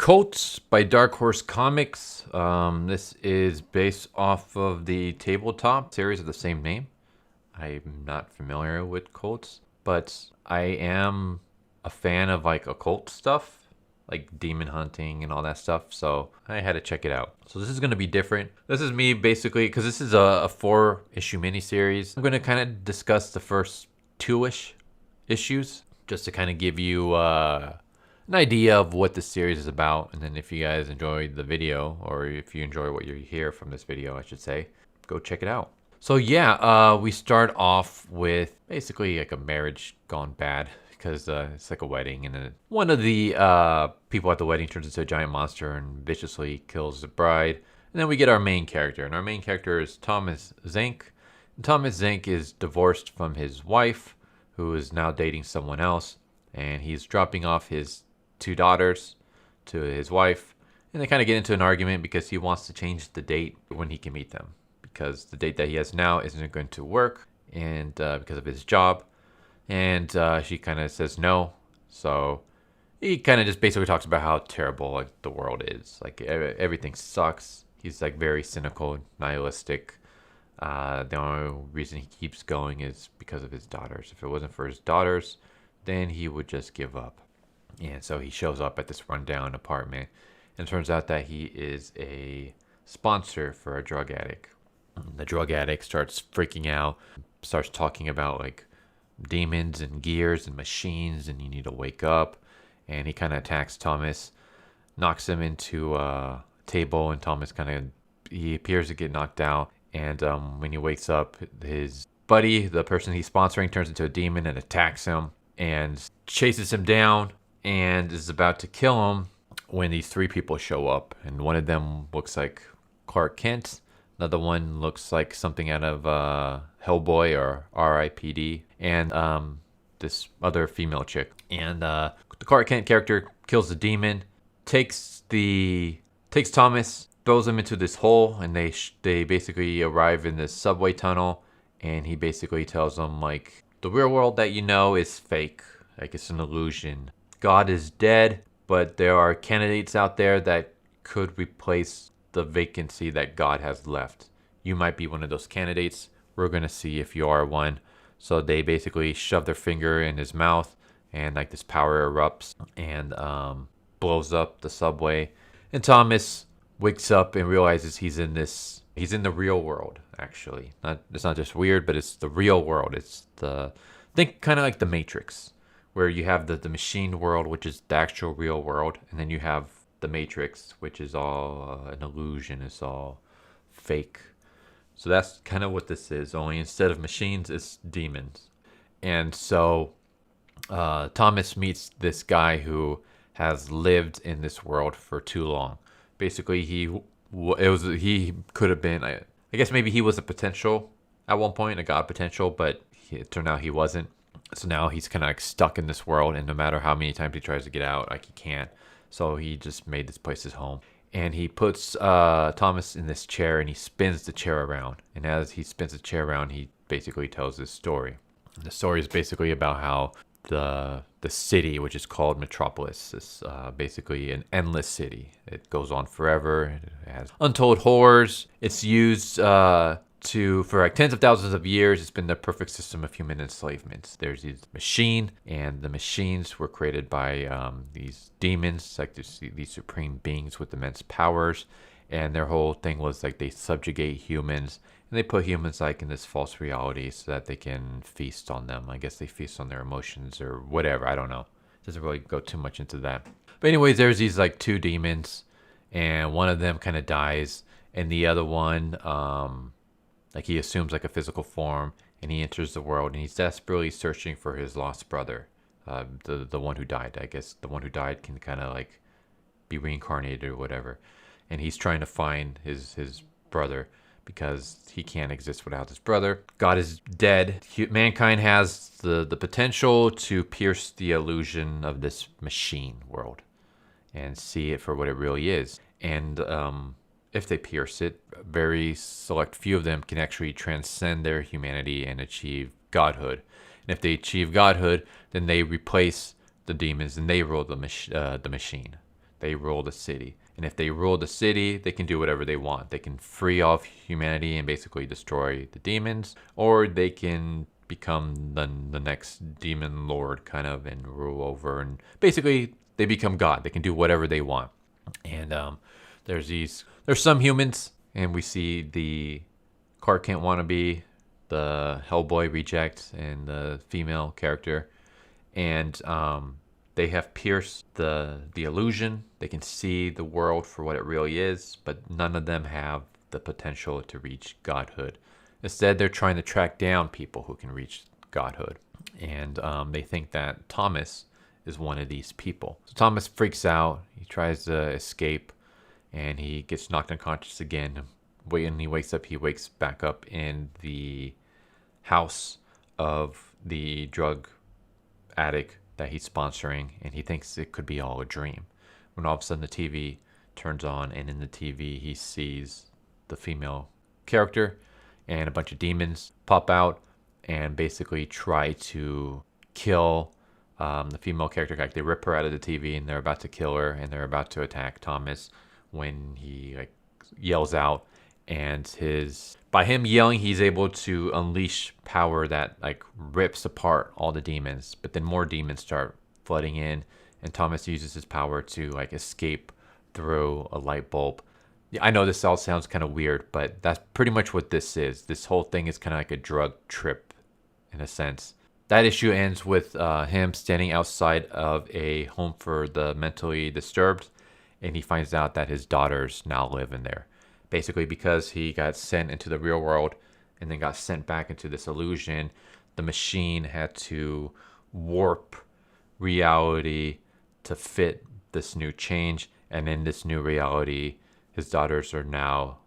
Kult by Dark Horse Comics. This is based off of the tabletop series of the same name. I'm not familiar with cults, but I am a fan of like occult stuff, like demon hunting and all that stuff. So I had to check it out. So this is going to be different. This is me basically, because this is a 4-issue miniseries. I'm going to kind of discuss the first 2-ish issues just to kind of give you an idea of what this series is about. And then if you guys enjoyed the video, or if you enjoy what you hear from this video, I should say, go check it out. So yeah, we start off with basically like a marriage gone bad, because it's like a wedding, and then one of the people at the wedding turns into a giant monster and viciously kills the bride. And then we get our main character, and our main character is Tomas Zenk. And Tomas Zenk is divorced from his wife, who is now dating someone else, and he's dropping off his 2 daughters to his wife, and they kind of get into an argument because he wants to change the date when he can meet them, because the date that he has now isn't going to work, and because of his job. And she kind of says no. So he kind of just basically talks about how terrible like the world is, like everything sucks. He's like very cynical, nihilistic. The only reason he keeps going is because of his daughters. If it wasn't for his daughters, then he would just give up. And so he shows up at this rundown apartment, and it turns out that he is a sponsor for a drug addict. The drug addict starts freaking out, starts talking about like demons and gears and machines, and you need to wake up. And he kind of attacks Thomas, knocks him into a table, and Thomas he appears to get knocked out. And when he wakes up, his buddy, the person he's sponsoring, turns into a demon and attacks him and chases him down and is about to kill him when these 3 people show up. And one of them looks like Clark Kent. Another one looks like something out of Hellboy or R.I.P.D. And this other female chick. And the Clark Kent character kills the demon, takes Thomas, throws him into this hole, and they basically arrive in this subway tunnel. And he basically tells them like, the real world that you know is fake, like it's an illusion. God is dead, but there are candidates out there that could replace the vacancy that God has left. You might be one of those candidates. We're gonna see if you are one. So they basically shove their finger in his mouth, and like this power erupts and blows up the subway. And Thomas wakes up and realizes he's in the real world. Actually, it's not just weird, but it's the real world. Think kind of like the Matrix, where you have the machine world, which is the actual real world, and then you have the Matrix, which is all an illusion. It's all fake. So that's kind of what this is, only instead of machines, it's demons. And so Thomas meets this guy who has lived in this world for too long. Basically, he could have been, I guess maybe he was a potential at one point, a god potential, but it turned out he wasn't. So now he's kind of like stuck in this world, and no matter how many times he tries to get out, like he can't. So he just made this place his home. And he puts Thomas in this chair, and he spins the chair around. And as he spins the chair around, he basically tells this story. And the story is basically about how the city, which is called Metropolis, is basically an endless city. It goes on forever. It has untold horrors. It's used for like tens of thousands of years. It's been the perfect system of human enslavement. There's these machine, and the machines were created by these demons, like these supreme beings with immense powers. And their whole thing was like they subjugate humans, and they put humans like in this false reality so that they can feast on them. I guess they feast on their emotions or whatever. I don't know. It doesn't really go too much into that. But anyways, there's these like 2 demons, and one of them kind of dies, and the other one, like he assumes like a physical form, and he enters the world, and he's desperately searching for his lost brother, the one who died. I guess the one who died can kind of like be reincarnated or whatever, and he's trying to find his brother because he can't exist without his brother. God is dead. Mankind has the potential to pierce the illusion of this machine world and see it for what it really is. And if they pierce it, very select few of them can actually transcend their humanity and achieve godhood. And if they achieve godhood, then they replace the demons and they rule the machine. they rule the city. And if they rule the city, they can do whatever they want. They can free off humanity and basically destroy the demons, or they can become the next demon lord kind of and rule over. And basically, they become God. They can do whatever they want. And there's some humans, and we see the Clark Kent wannabe, the Hellboy reject, and the female character. And they have pierced the illusion. They can see the world for what it really is, but none of them have the potential to reach godhood. Instead, they're trying to track down people who can reach godhood. And they think that Thomas is one of these people. So Thomas freaks out. He tries to escape, and he gets knocked unconscious again. When he wakes up, he wakes back up in the house of the drug addict that he's sponsoring, and he thinks it could be all a dream. When all of a sudden the TV turns on, and in the TV he sees the female character, and a bunch of demons pop out and basically try to kill the female character. Like, they rip her out of the TV, and they're about to kill her, and they're about to attack Thomas when he yells out, and by him yelling, he's able to unleash power that rips apart all the demons. But then more demons start flooding in, and Thomas uses his power to escape through a light bulb. Yeah, I know this all sounds kind of weird, but that's pretty much what this is. This whole thing is kind of like a drug trip in a sense. That issue ends with him standing outside of a home for the mentally disturbed, and he finds out that his daughters now live in there. Basically, because he got sent into the real world and then got sent back into this illusion, the machine had to warp reality to fit this new change. And in this new reality, his daughters are now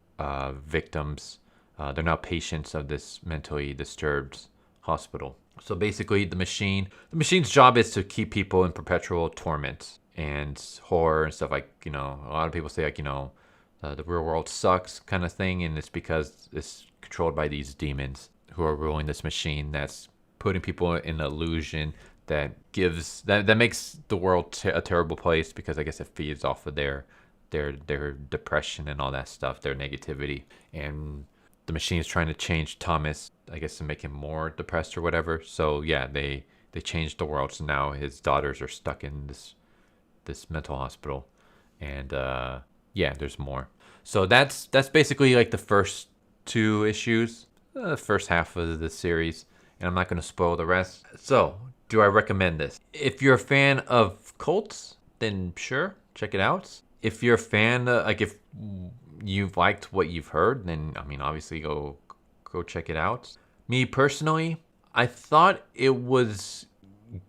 victims. They're now patients of this mentally disturbed hospital. So basically, the machine's job is to keep people in perpetual torment and horror and stuff. A lot of people say the real world sucks kind of thing, and it's because it's controlled by these demons who are ruling this machine that's putting people in an illusion that makes the world a terrible place, because I guess it feeds off of their depression and all that stuff, their negativity. And the machine is trying to change Thomas, I guess, to make him more depressed or whatever. So yeah, they changed the world. So now his daughters are stuck in this mental hospital, and yeah, there's more. So that's basically the first two issues, the first half of the series, and I'm not going to spoil the rest. So, do I recommend this? If you're a fan of cults, then sure, check it out. If you're a fan, if you've liked what you've heard, then obviously go check it out. Me personally, I thought it was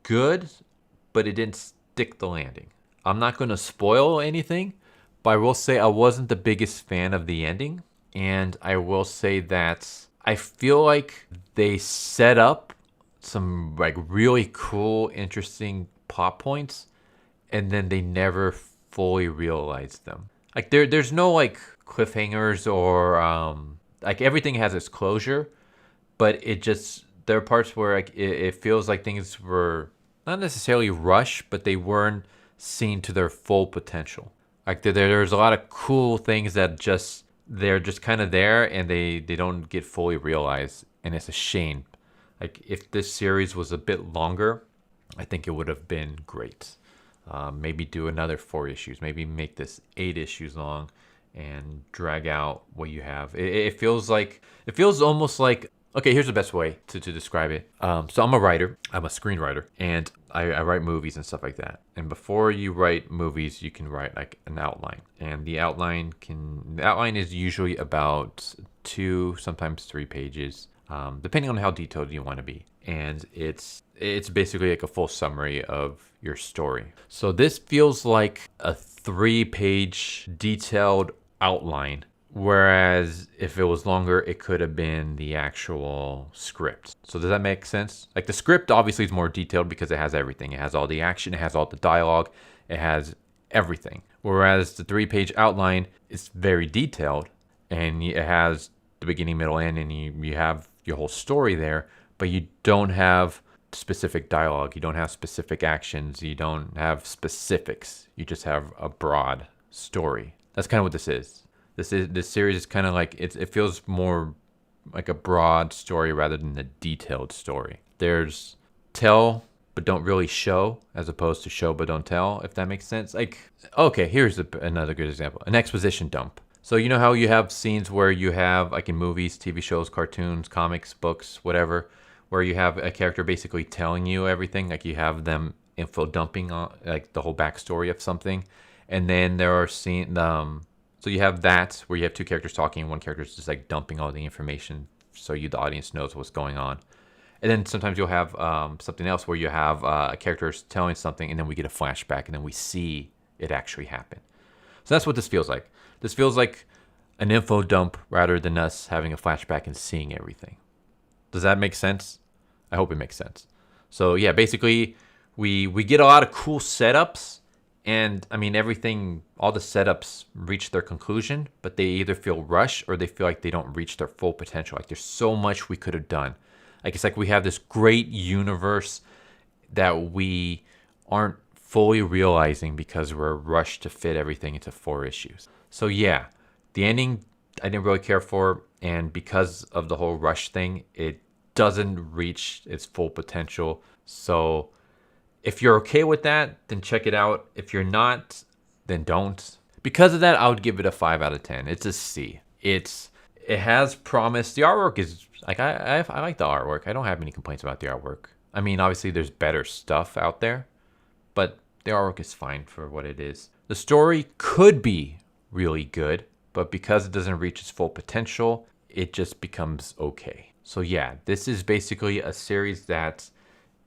good, but it didn't stick the landing. I'm not going to spoil anything, but I will say I wasn't the biggest fan of the ending. And I will say that I feel like they set up some really cool, interesting plot points, and then they never fully realized them. There's no cliffhangers or everything has its closure, but there are parts where it feels like things were not necessarily rushed, but they weren't seen to their full potential. There's a lot of cool things that they're just kind of there, and they don't get fully realized, and it's a shame. If this series was a bit longer, I think it would have been great. Maybe do another 4 issues. Maybe make this 8 issues long and drag out what you have. It feels almost like, okay, here's the best way to describe it. So I'm a writer. I'm a screenwriter, and I write movies and stuff like that. And before you write movies, you can write an outline. And the outline is usually about 2, sometimes 3 pages, depending on how detailed you want to be. And it's basically a full summary of your story. So this feels like a 3-page detailed outline, whereas if it was longer, it could have been the actual script. So does that make sense? The script obviously is more detailed because it has everything. It has all the action, it has all the dialogue, it has everything. Whereas the 3-page outline is very detailed, and it has the beginning, middle, end, and you have your whole story there, but you don't have specific dialogue. You don't have specific actions. You don't have specifics. You just have a broad story. That's kind of what this is. This series is kind of like it feels more like a broad story rather than a detailed story. There's tell but don't really show, as opposed to show but don't tell, if that makes sense. Like, okay, here's another good example. An exposition dump. So you know how you have scenes where you have, like in movies, TV shows, cartoons, comics, books, whatever, where you have a character basically telling you everything, like you have them info dumping on like the whole backstory of something. And then there are scenes, so you have that where you have two characters talking, one character is just like dumping all the information so the audience knows what's going on. And then sometimes you'll have something else where you have a character telling something and then we get a flashback and then we see it actually happen. So that's what this feels like. This feels like an info dump rather than us having a flashback and seeing everything. Does that make sense? I hope it makes sense. So yeah, basically we get a lot of cool setups, and I mean everything, all the setups reach their conclusion, but they either feel rushed or they feel like they don't reach their full potential. Like there's so much we could have done. Like it's like we have this great universe that we aren't fully realizing because we're rushed to fit everything into 4 issues. So yeah, the ending I didn't really care for, and because of the whole rush thing, it doesn't reach its full potential. So if you're okay with that, then check it out. If you're not, then don't. Because of that, I would give it a 5 out of 10. It's a C. It has promise. The artwork is like I like the artwork. I don't have any complaints about the artwork. I mean, obviously there's better stuff out there, but the artwork is fine for what it is. The story could be really good, but because it doesn't reach its full potential, it just becomes okay. So yeah, this is basically a series that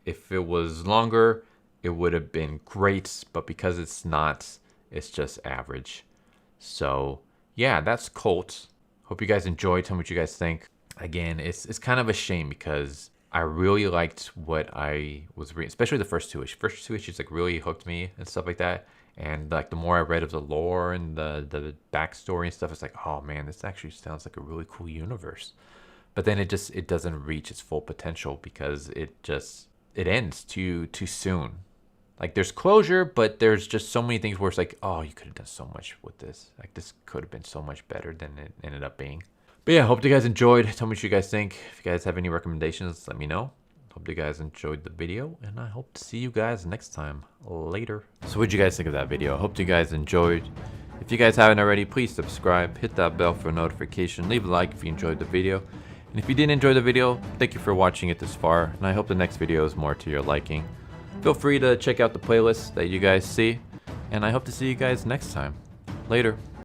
if it was longer, it would have been great, but because it's not, it's just average. So yeah, that's Kult. Hope you guys enjoyed. Tell me what you guys think. Again, it's kind of a shame because I really liked what I was reading, especially the first 2 issues. First 2 issues like really hooked me and stuff like that. And like the more I read of the lore and the backstory and stuff, it's like, oh man, this actually sounds like a really cool universe. But then it doesn't reach its full potential because it ends too soon. Like there's closure, but there's just so many things where it's like, oh, you could have done so much with this. Like this could have been so much better than it ended up being. But yeah, hope you guys enjoyed. Tell me what you guys think. If you guys have any recommendations, let me know. Hope you guys enjoyed the video, and I hope to see you guys next time. Later. So what did you guys think of that video? Hope you guys enjoyed. If you guys haven't already, please subscribe, hit that bell for a notification, leave a like if you enjoyed the video. And if you didn't enjoy the video, thank you for watching it this far, and I hope the next video is more to your liking. Feel free to check out the playlist that you guys see, and I hope to see you guys next time. Later.